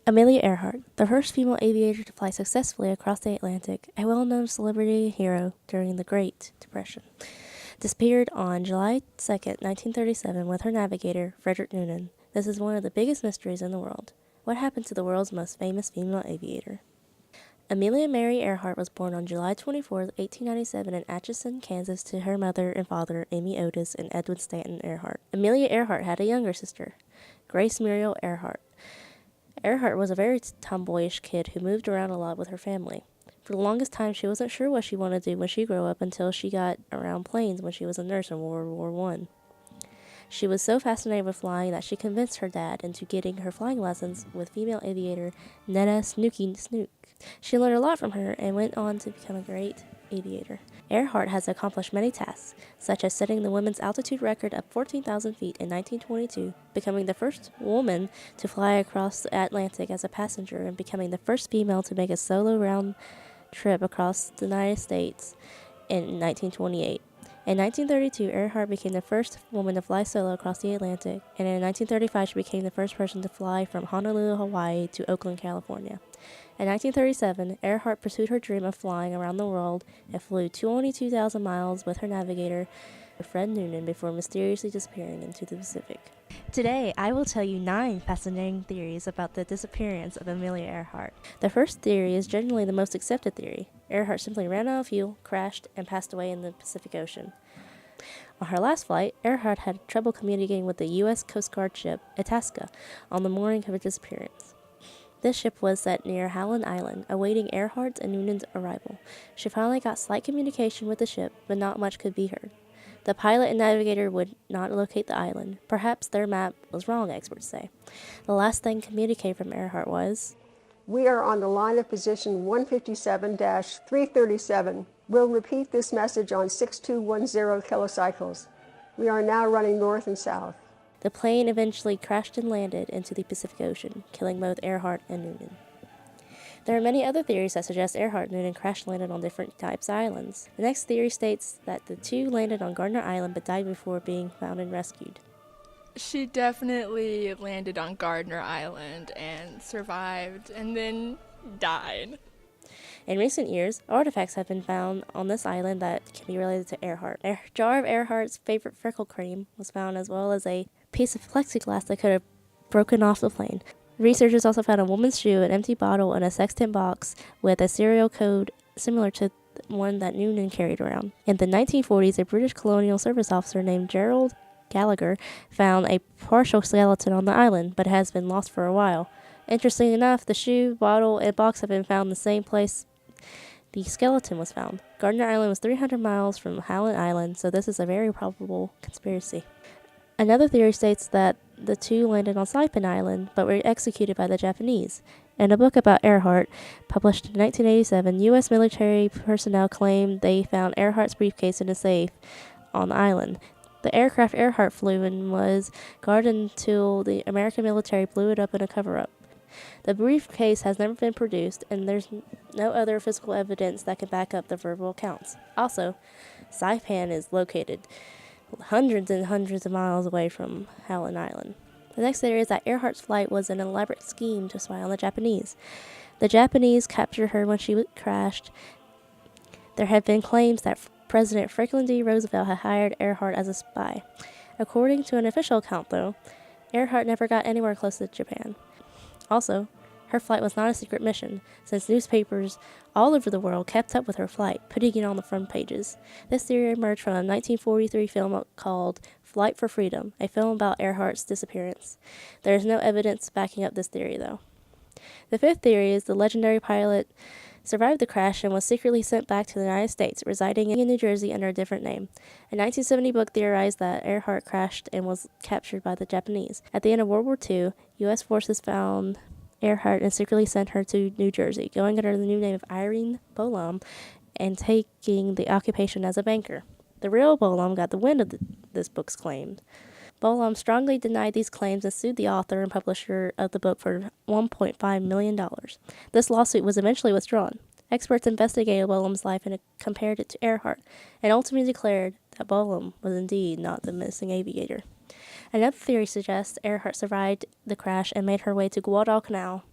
Amelia Earhart, the first female aviator to fly successfully across the Atlantic, a well-known celebrity hero during the Great Depression, disappeared on July 2nd, 1937 with her navigator, Frederick Noonan. This is one of the biggest mysteries in the world. What happened to the world's most famous female aviator? Amelia Mary Earhart was born on July 24, 1897 in Atchison, Kansas to her mother and father, Amy Otis and Edwin Stanton Earhart. Amelia Earhart had a younger sister, Grace Muriel Earhart. Earhart was a very tomboyish kid who moved around a lot with her family. For the longest time, she wasn't sure what she wanted to do when she grew up until she got around planes when she was a nurse in World War I. She was so fascinated with flying that she convinced her dad into getting her flying lessons with female aviator Netta Snooky Snook. She learned a lot from her and went on to become a great aviator. Earhart has accomplished many tasks, such as setting the women's altitude record of 14,000 feet in 1922, becoming the first woman to fly across the Atlantic as a passenger, and becoming the first female to make a solo round trip across the United States in 1928. In 1932, Earhart became the first woman to fly solo across the Atlantic, and in 1935 she became the first person to fly from Honolulu, Hawaii to Oakland, California. In 1937, Earhart pursued her dream of flying around the world and flew 22,000 miles with her navigator, Fred Noonan, before mysteriously disappearing into the Pacific. Today, I will tell you 9 fascinating theories about the disappearance of Amelia Earhart. The first theory is generally the most accepted theory. Earhart simply ran out of fuel, crashed, and passed away in the Pacific Ocean. On her last flight, Earhart had trouble communicating with the U.S. Coast Guard ship, Itasca, on the morning of her disappearance. This ship was set near Howland Island, awaiting Earhart's and Noonan's arrival. She finally got slight communication with the ship, but not much could be heard. The pilot and navigator would not locate the island. Perhaps their map was wrong, experts say. The last thing communicated from Earhart was, "We are on the line of position 157-337. We'll repeat this message on 6210 kilocycles. We are now running north and south." The plane eventually crashed and landed into the Pacific Ocean, killing both Earhart and Noonan. There are many other theories that suggest Earhart and Noonan crash-landed on different types of islands. The next theory states that the two landed on Gardner Island but died before being found and rescued. She definitely landed on Gardner Island and survived and then died. In recent years, artifacts have been found on this island that can be related to Earhart. A jar of Earhart's favorite freckle cream was found, as well as a piece of plexiglass that could have broken off the plane. Researchers also found a woman's shoe, an empty bottle, and a sextant box with a serial code similar to one that Noonan carried around. In the 1940s, a British colonial service officer named Gerald Gallagher found a partial skeleton on the island, but it has been lost for a while. Interestingly enough, the shoe, bottle, and box have been found in the same place the skeleton was found. Gardner Island was 300 miles from Howland Island, so this is a very probable conspiracy. Another theory states that the two landed on Saipan Island, but were executed by the Japanese. In a book about Earhart, published in 1987, U.S. military personnel claimed they found Earhart's briefcase in a safe on the island. The aircraft Earhart flew in was guarded until the American military blew it up in a cover-up. The briefcase has never been produced, and there's no other physical evidence that can back up the verbal accounts. Also, Saipan is located hundreds and hundreds of miles away from Howland Island. The next theory is that Earhart's flight was an elaborate scheme to spy on the Japanese. The Japanese captured her when she crashed. There have been claims that President Franklin D. Roosevelt had hired Earhart as a spy. According to an official account, though, Earhart never got anywhere close to Japan. Also, her flight was not a secret mission, since newspapers all over the world kept up with her flight, putting it on the front pages. This theory emerged from a 1943 film called Flight for Freedom, a film about Earhart's disappearance. There is no evidence backing up this theory, though. The fifth theory is the legendary pilot survived the crash and was secretly sent back to the United States, residing in New Jersey under a different name. A 1970 book theorized that Earhart crashed and was captured by the Japanese. At the end of World War II, U.S. forces found Earhart and secretly sent her to New Jersey, going under the new name of Irene Bolam and taking the occupation as a banker. The real Bolam got the wind of this book's claims. Bolam strongly denied these claims and sued the author and publisher of the book for $1.5 million. This lawsuit was eventually withdrawn. Experts investigated Bolam's life and compared it to Earhart, and ultimately declared that Bolam was indeed not the missing aviator. Another theory suggests Earhart survived the crash and made her way to Guadalcanal.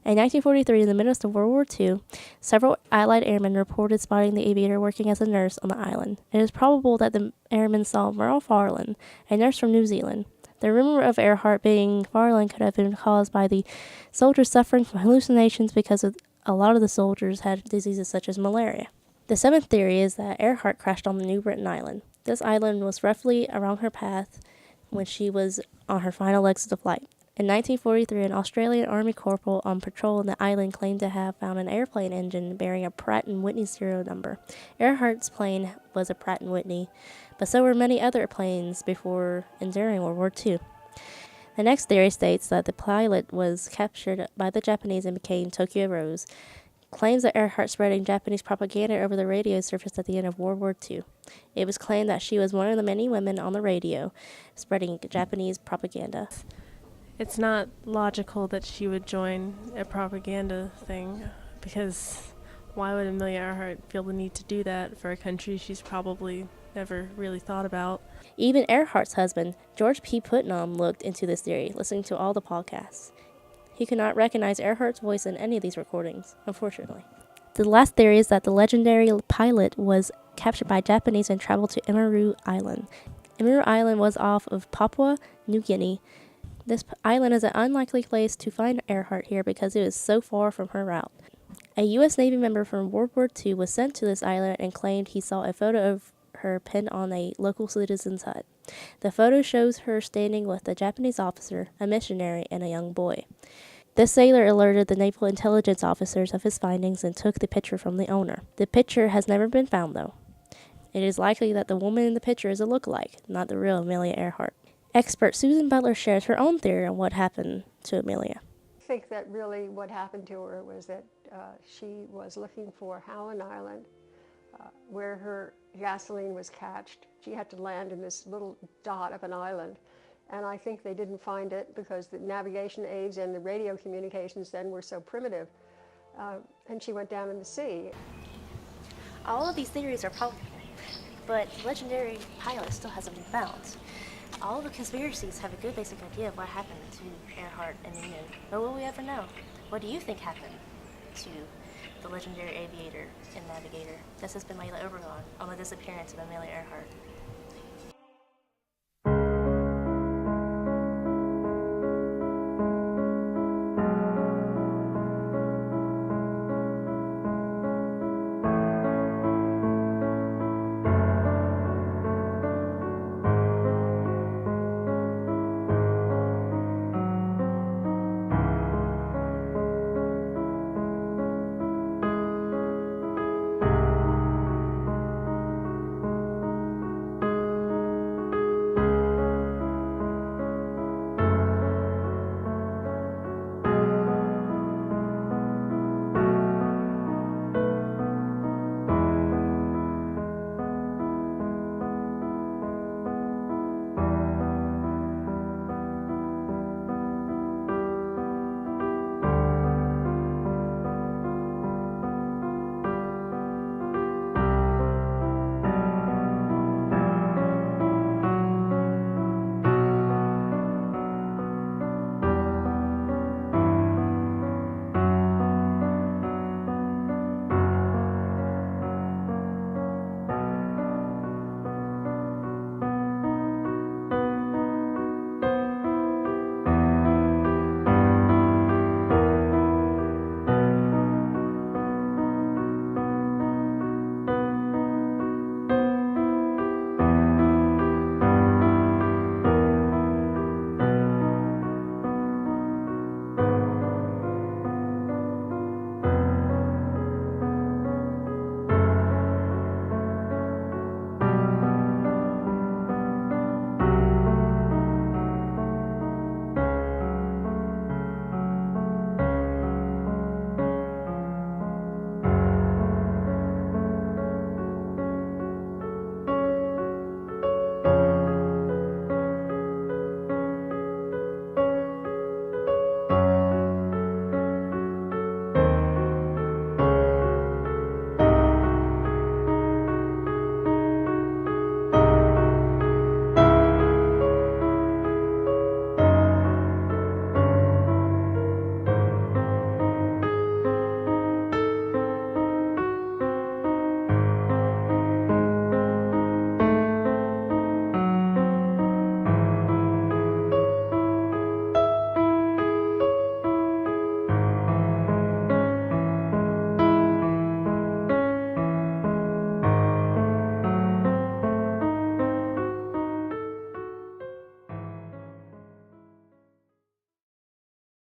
In 1943, in the midst of World War II, several Allied airmen reported spotting the Aviator working as a nurse on the island. It is probable that the airmen saw Merle Farland, a nurse from New Zealand. The rumor of Earhart being Farland could have been caused by the soldiers suffering from hallucinations because a lot of the soldiers had diseases such as malaria. The seventh theory is that Earhart crashed on the New Britain Island. This island was roughly around her path when she was on her final legs of the flight. In 1943, an Australian Army corporal on patrol on the island claimed to have found an airplane engine bearing a Pratt & Whitney serial number. Earhart's plane was a Pratt & Whitney, but so were many other planes before and during World War II. The next theory states that the pilot was captured by the Japanese and became Tokyo Rose. Claims that Earhart spreading Japanese propaganda over the radio surfaced at the end of World War II. It was claimed that she was one of the many women on the radio spreading Japanese propaganda. It's not logical that she would join a propaganda thing, because why would Amelia Earhart feel the need to do that for a country she's probably never really thought about? Even Earhart's husband, George P. Putnam, looked into this theory, listening to all the podcasts. He could not recognize Earhart's voice in any of these recordings, unfortunately. The last theory is that the legendary pilot was captured by Japanese and traveled to Emiru Island. Emiru Island was off of Papua New Guinea. This island is an unlikely place to find Earhart here because it is so far from her route. A U.S. Navy member from World War II was sent to this island and claimed he saw a photo of her pinned on a local citizen's hut. The photo shows her standing with a Japanese officer, a missionary, and a young boy. The sailor alerted the naval intelligence officers of his findings and took the picture from the owner. The picture has never been found, though. It is likely that the woman in the picture is a lookalike, not the real Amelia Earhart. Expert Susan Butler shares her own theory on what happened to Amelia. I think that really what happened to her was that she was looking for Howland Island, where her gasoline was cached. She had to land in this little dot of an island. And I think they didn't find it because the navigation aids and the radio communications then were so primitive. And she went down in the sea. All of these theories are probable, but the legendary pilot still hasn't been found. All the conspiracies have a good basic idea of what happened to Earhart and Newman, but will we ever know? What do you think happened to the legendary aviator and navigator? This has been Layla Obregon on the disappearance of Amelia Earhart.